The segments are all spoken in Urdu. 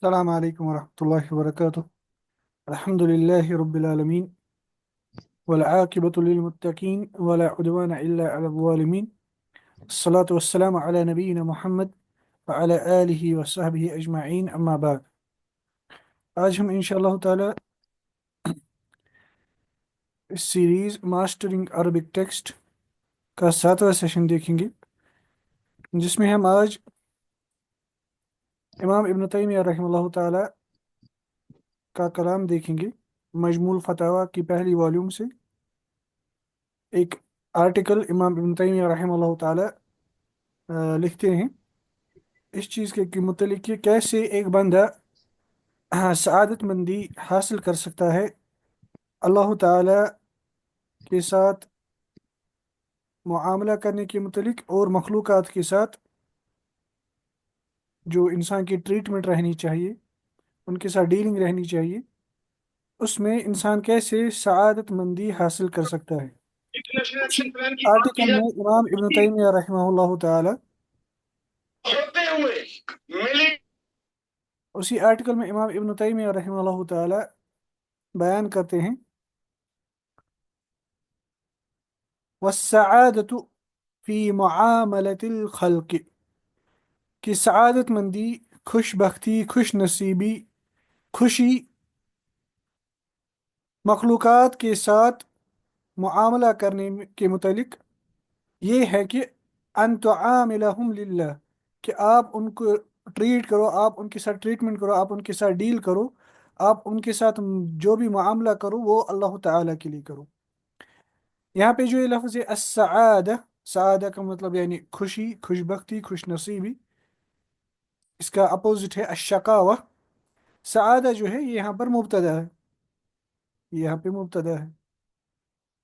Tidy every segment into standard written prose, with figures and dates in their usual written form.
السلام عليكم ورحمة الله وبركاته. الحمد لله رب العالمين، والعاقبة للمتقين ولا عدوان إلا على الظالمين. الصلاة والسلام على نبينا محمد وعلى آله وصحبه أجمعين، أما بعد. آج ہم انشاءاللہ تعالی اس سیریز ماسٹرنگ عربک ٹیکسٹ کا 7واں سیشن دیکھیں گے، جس میں ہم آج امام ابن تیمیہ رحمہ اللہ تعالی کا کلام دیکھیں گے، مجموع الفتاوی کی پہلی والیوم سے ایک آرٹیکل امام ابن تیمیہ رحمہ اللہ تعالی لکھتے ہیں اس چیز کے متعلق کہ کیسے ایک بندہ سعادت مندی حاصل کر سکتا ہے اللہ تعالی کے ساتھ معاملہ کرنے کے متعلق، اور مخلوقات کے ساتھ جو انسان کی ٹریٹمنٹ رہنی چاہیے، ان کے ساتھ ڈیلنگ رہنی چاہیے، اس میں انسان کیسے سعادت مندی حاصل کر سکتا ہے۔ اسی آرٹیکل میں امام ابن تیمیہ رحمہ اللہ تعالی اسی آرٹیکل میں امام ابن تیمیہ رحمہ اللہ تعالی بیان کرتے ہیں والسعادة فی معاملة الخلق، کہ سعادت مندی، خوش بختی، خوش نصیبی، خوشی مخلوقات کے ساتھ معاملہ کرنے کے متعلق یہ ہے کہ ان تعاملہم للہ، کہ آپ ان کو ٹریٹ کرو، آپ ان کے ساتھ ٹریٹمنٹ کرو، آپ ان کے ساتھ ڈیل کرو، آپ ان کے ساتھ جو بھی معاملہ کرو وہ اللہ تعالیٰ کے لیے کرو۔ یہاں پہ جو یہ لفظ ہے السعادہ، سعادہ کا مطلب یعنی خوشی، خوش بختی، خوش نصیبی، اس کا اپوزٹ ہے الشقاوہ۔ سعادہ جو ہے یہ یہاں پر مبتدا ہے، یہ یہاں پہ مبتدا ہے،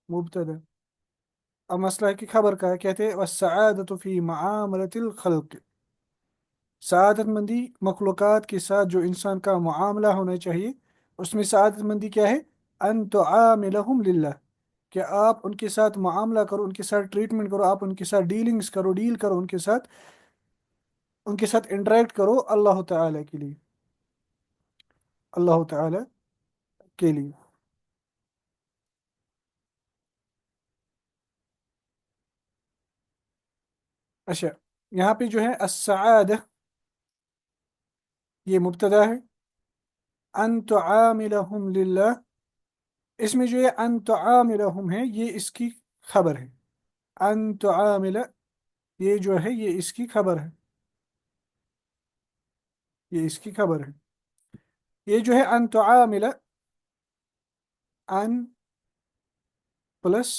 مبتدا۔ اب مسئلہ ہے کہ خبر کا ہے، کہتے ہیں والسعادة فی معاملة الخلق، سعادت مندی مخلوقات کے ساتھ جو انسان کا معاملہ ہونا چاہیے، اس میں سعادت مندی کیا ہے؟ ان تعاملہم للہ، کہ آپ ان کے ساتھ معاملہ کرو، ان کے ساتھ ٹریٹمنٹ کرو، آپ ان کے ساتھ ڈیلنگز کرو، ڈیل کرو ان کے ساتھ انٹریکٹ کرو اللہ تعالیٰ کے لیے، اللہ تعالیٰ کے لیے۔ اچھا، یہاں پہ جو ہے السعادہ یہ مبتدا ہے، ان تعاملہم للہ، اس میں جو یہ ان تعاملہم ہے یہ اس کی خبر ہے، ان تعامل یہ جو ہے یہ اس کی خبر ہے، یہ اس کی خبر ہے۔ یہ جو ہے ان تعامل، ان پلس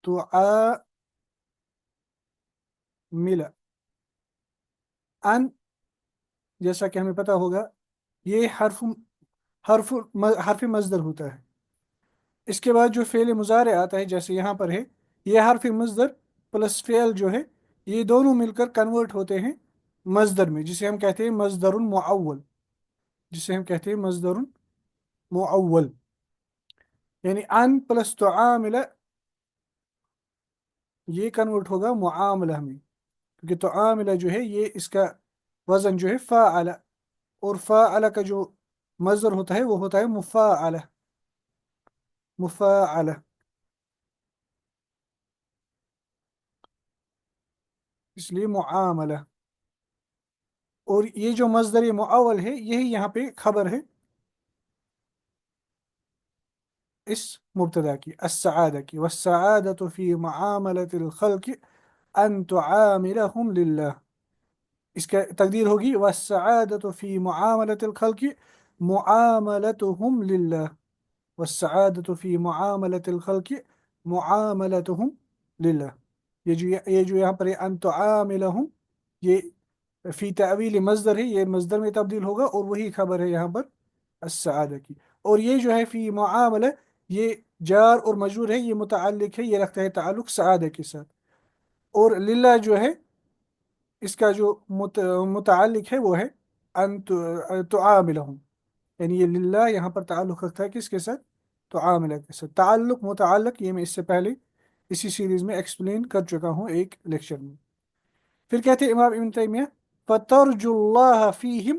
تعامل، ان جیسا کہ ہمیں پتہ ہوگا یہ حرف حرف مصدر ہوتا ہے، اس کے بعد جو فعل مضارع آتا ہے جیسے یہاں پر ہے، یہ حرف مصدر پلس فعل جو ہے یہ دونوں مل کر کنورٹ ہوتے ہیں مصدر میں، جسے ہم کہتے ہیں مصدر معول، جسے ہم کہتے ہیں مصدر معول، یعنی ان پلس تعامل یہ کنورٹ ہوگا معاملہ میں، کیونکہ تعاملہ جو ہے یہ اس کا وزن جو ہے فاعل، اور فاعل کا جو مصدر ہوتا ہے وہ ہوتا ہے مفاعلہ، مفاعلہ، اس لیے معاملہ۔ اور یہ جو مصدر معول ہے یہی یہاں پہ خبر ہے اس مبتدا کی، السعادہ کی، والسعادة فی معاملة الخلق ان تعاملهم للہ، اس کا تقدیر ہوگی والسعادة فی معاملة الخلق معاملتهم للہ، والسعادة فی معاملة الخلق معاملتهم للہ۔ یہ جو یہاں پر ان تعاملهم، یہ فی تعویل مصدر ہے، یہ مصدر میں تبدیل ہوگا اور وہی خبر ہے یہاں پر السعادہ کی۔ اور یہ جو ہے فی معاملہ، یہ جار اور مجرور ہے، یہ متعلق ہے، یہ رکھتا ہے تعلق سعادہ کے ساتھ، اور للہ جو ہے اس کا جو متعلق ہے وہ ہے ان تعاملہم، یعنی یہ للہ یہاں پر تعلق رکھتا ہے کس کے ساتھ؟ تعاملہ کے ساتھ۔ تعلق متعلق یہ میں اس سے پہلے اسی سیریز میں ایکسپلین کر چکا ہوں ایک لیکچر میں۔ پھر کہتے ہیں امام ابن تیمیہ فَتَرْجُ اللَّهَ فِيهِمْ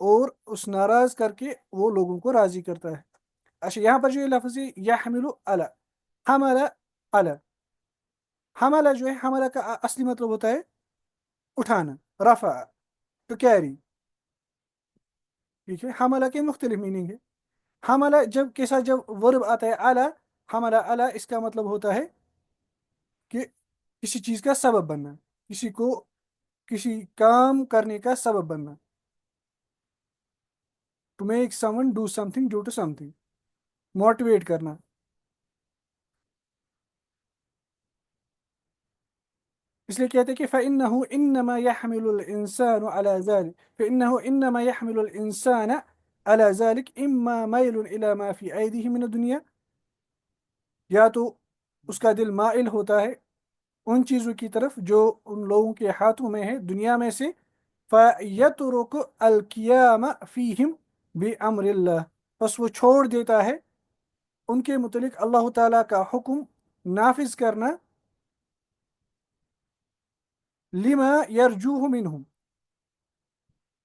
اور اس ناراض کر کے وہ لوگوں کو راضی کرتا ہے. اچھا یہاں پر جو یہ لفظ ہے یحمل علی، حمل علی، حملہ جو ہے، حملہ کا اصلی مطلب ہوتا ہے اٹھانا، رفع، ٹو کیری. ٹھیک ہے، حملہ کے مختلف میننگ ہے. حملہ جب کے ساتھ جب ورب آتا ہے اعلیٰ، حملہ اعلیٰ، اس کا مطلب ہوتا ہے کہ کسی چیز کا سبب بننا، کسی کو کسی کام کرنے کا سبب بننا. To make someone do something due to something, motivate کرنا. اس لیے کہتے ہیں کہ فَإِنَّهُ إِنَّمَا يَحْمِلُ الْإِنسَانُ عَلَى ذَلِكَ، فَإِنَّهُ إِنَّمَا يَحْمِلُ الْإِنسَانَ عَلَى ذَلِكَ إِمَّا مَيْلٌ إِلَى مَا فِي أَيْدِهِ مِنَ الدُّنْيَا، یا تو اس کا دل مائل ہوتا ہے ان چیزوں کی طرف جو ان لوگوں کے ہاتھوں میں ہے دنیا میں سے. فَيَتْرُكُ الْقِيَامَ فِيهِمْ بِأَمْرِ اللَّهِ، بس وہ چھوڑ دیتا ہے ان کے متعلق اللہ تعالیٰ کا حکم نافذ کرنا. لما یرجوہ منہم،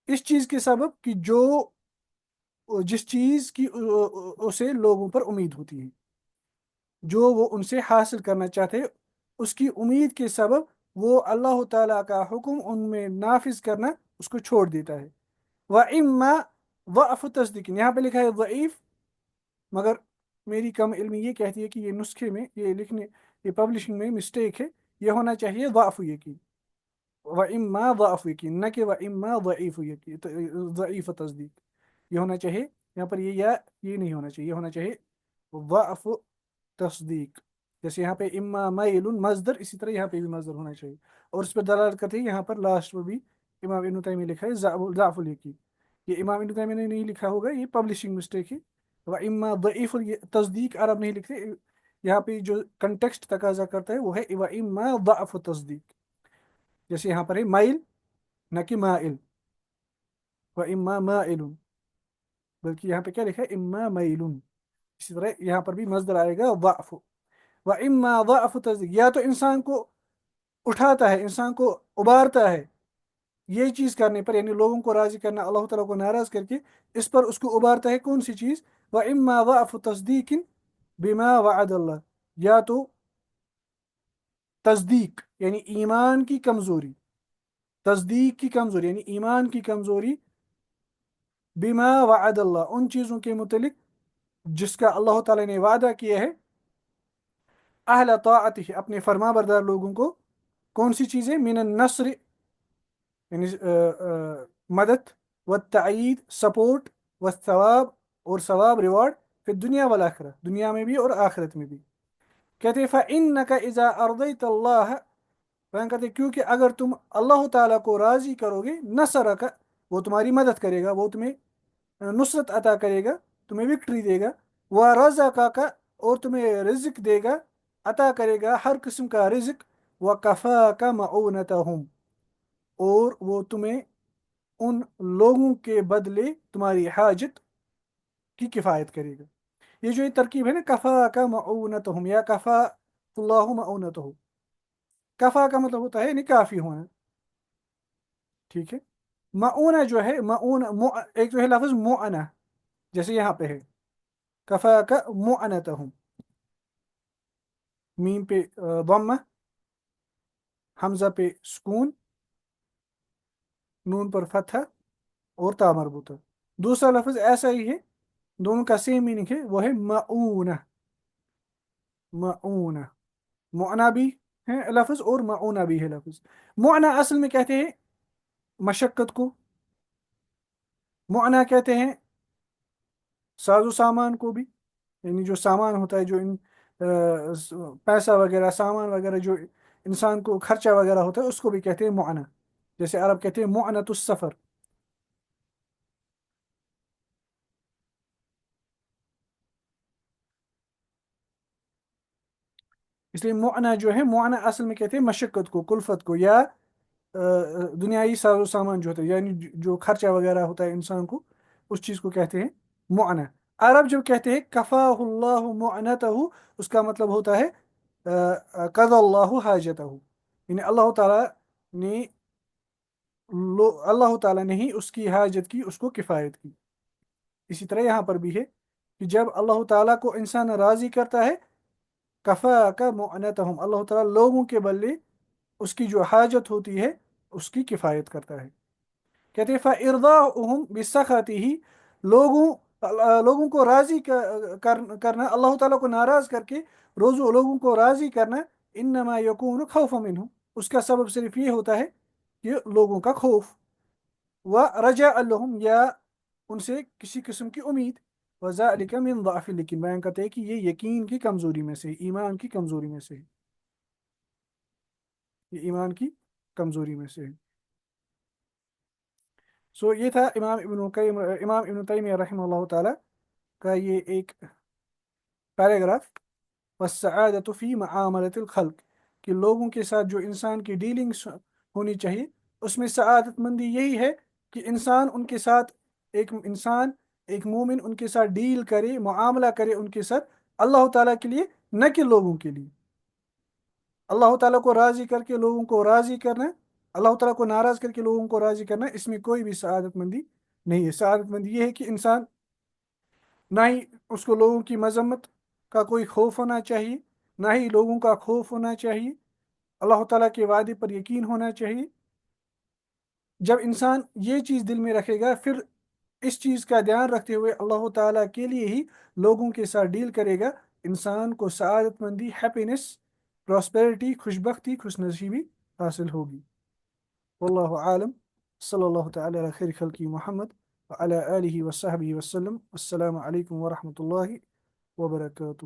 اس چیز کے سبب کہ جو جس چیز کی اسے لوگوں پر امید ہوتی ہے، جو وہ ان سے حاصل کرنا چاہتے ہیں، اس کی امید کے سبب وہ اللہ تعالیٰ کا حکم ان میں نافذ کرنا اس کو چھوڑ دیتا ہے. وَإِمَّا ضَعْفُ تصدیق، یہاں پہ لکھا ہے ضعیف، مگر میری کم علمی یہ کہتی ہے کہ یہ نسخے میں، یہ لکھنے، یہ پبلشنگ میں مسٹیک ہے، یہ ہونا چاہیے ضعف یقین، وَإِمَّا ضعف یقین، نہ کہ وَإِمَّا ضعیف یقین، ضعیف تصدیق. یہ ہونا چاہیے یہاں پر یہ، یا یہ نہیں ہونا چاہیے، یہ ہونا چاہیے ضعف تصدیق. جیسے یہاں پہ اما میل مصدر، اسی طرح یہاں پہ بھی مصدر ہونا چاہیے. اور اس پہ دلالت کرتے ہیں یہاں پر لاسٹ میں بھی امام ابن تیمیہ لکھا ہے ضعف الیقین. یہ امام ابن تیمیہ نے نہیں لکھا ہوگا، یہ پبلشنگ مسٹیک ہے. و اما ضعیف تصدیق عرب نہیں لکھتے، یہاں پہ جو کنٹیکسٹ تقاضا کرتا ہے وہ ہے و اما ضعف تصدیق. جیسے یہاں پر ہے مائل، نہ کہ مائل، و اما مائل، بلکہ یہاں پہ کیا لکھا ہے اما میل. اسی طرح یہاں پر بھی مصدر آئے گا ضعف. و اما ضعف تصدیق، یا تو انسان کو اٹھاتا ہے، انسان کو ابارتا ہے یہ چیز کرنے پر، یعنی لوگوں کو راضی کرنا، اللہ تعالیٰ کو ناراض کر کے اس پر اس کو ابارتا ہے کون سی چیز. و اما ضعف تصدیق بما وعد اللہ، یا تو تصدیق یعنی ایمان کی کمزوری، تصدیق کی کمزوری یعنی ایمان کی کمزوری، بما وعد اللہ، ان چیزوں کے متعلق جس کا اللہ تعالیٰ نے وعدہ کیا ہے اہل طاعتہ، اپنے فرما بردار لوگوں کو. کون سی چیزیں؟ من النصر، یعنی مدد، والتعید سپورٹ، والثواب اور ثواب ریوارڈ، پھر دنیا والآخرہ، دنیا میں بھی اور آخرت میں بھی. کہتے فَإِنَّكَ إِذَا أَرْضَيْتَ اللَّهَ، بیان کرتے کیونکہ اگر تم اللہ تعالیٰ کو راضی کرو گے، نصرک، وہ تمہاری مدد کرے گا، وہ تمہیں نصرت عطا کرے گا، تمہیں وکٹری دے گا. وَرَزَقَكَ، اور تمہیں رزق دے گا، عطا کرے گا ہر قسم کا رزق. وَكَفَاكَ مَعُونَتَهُمْ، اور وہ تمہیں ان لوگوں کے بدلے تمہاری حاجت کی کفایت کرے گا. یہ جو یہ ترکیب ہے نا، کفا کا معونتہم یا کفا اللہ معونتہ، کفا کا مطلب ہوتا ہے یعنی کافی ہونا. ٹھیک ہے، معونہ جو ہے، معونہ ایک جو ہے لفظ معونہ، جیسے یہاں پہ ہے کفا کا معونتہم، میم پہ ضمہ، حمزہ پہ سکون، نون پر فتحہ اور تا مربوطہ. دوسرا لفظ ایسا ہی ہے، دونوں کا سیم میننگ ہے، وہ ہے معونہ. معونہ، معنا بھی ہے لفظ اور معونہ بھی ہے لفظ. معنا اصل میں کہتے ہیں مشقت کو، معنا کہتے ہیں ساز و سامان کو بھی، یعنی جو سامان ہوتا ہے، جو پیسہ وغیرہ، سامان وغیرہ جو انسان کو خرچہ وغیرہ ہوتا ہے، اس کو بھی کہتے ہیں معنا. جیسے عرب کہتے ہیں معنت السفر. اس لیے معنا جو ہے، معنا اصل میں کہتے ہیں مشقت کو، کلفت کو، یا دنیائی ساز و سامان جو ہوتا ہے، یعنی جو خرچہ وغیرہ ہوتا ہے انسان کو، اس چیز کو کہتے ہیں معنا. عرب جب کہتے ہیں کفاہ اللہ معنتہ، اس کا مطلب ہوتا ہے قضى اللہ حاجتہ، یعنی اللہ تعالیٰ نے اللہ تعالیٰ نے ہی اس کی حاجت کی، اس کو کفایت کی۔ اسی طرح یہاں پر بھی ہے کہ جب اللہ تعالیٰ کو انسان راضی کرتا ہے، کفا کا معنتہم، اللہ تعالیٰ لوگوں کے بدلے اس کی جو حاجت ہوتی ہے اس کی کفایت کرتا ہے۔ کہتے ہیں فَإِرْضَاؤُهُمْ بِالسَّخَطِهِ، لوگوں کو راضی کرنا، اللہ تعالیٰ کو ناراض کر کے لوگوں کو راضی کرنا، انما یکون خوف منہم، اس کا سبب صرف یہ ہوتا ہے کہ لوگوں کا خوف، وَرَجَاءَ لَهُمْ، یا ان سے کسی قسم کی امید، وَذَلِكَ مِنْ ضَعْفِ، لیکن بیان کرتے ہیں کہ یہ یقین کی کمزوری میں سے، ایمان کی کمزوری میں سے، یہ ایمان کی کمزوری میں سے۔ یہ تھا امام ابن تیمیہ رحمہ اللہ تعالی کا یہ ایک پیراگراف، والسعادة فی معاملۃ الخلق، کہ لوگوں کے ساتھ جو انسان کی ڈیلنگس ہونی چاہیے اس میں سعادت مندی یہی ہے کہ انسان ان کے ساتھ، ایک مومن ان کے ساتھ ڈیل کرے، معاملہ کرے ان کے ساتھ اللہ تعالیٰ کے لیے، نہ کہ لوگوں کے لیے۔ اللہ تعالیٰ کو راضی کر کے لوگوں کو راضی کرنا، اللہ تعالیٰ کو ناراض کر کے لوگوں کو راضی کرنا، اس میں کوئی بھی سعادت مندی نہیں ہے۔ سعادت مندی یہ ہے کہ انسان نہ ہی اس کو لوگوں کی مذمت کا کوئی خوف ہونا چاہیے، نہ ہی لوگوں کا خوف ہونا چاہیے، اللہ تعالیٰ کے وعدے پر یقین ہونا چاہیے۔ جب انسان یہ چیز دل میں رکھے گا، پھر اس چیز کا دھیان رکھتے ہوئے اللہ تعالیٰ کے لیے ہی لوگوں کے ساتھ ڈیل کرے گا، انسان کو سعادت مندی، ہیپینس، پراسپیرٹی، خوشبختی، خوش نصیبی حاصل ہوگی۔ واللہ عالم، صلی اللہ تعالی علی خیر خلقی محمد وعلی آلہ وصحبہ وسلم۔ السلام علیکم ورحمۃ اللہ وبرکاتہ۔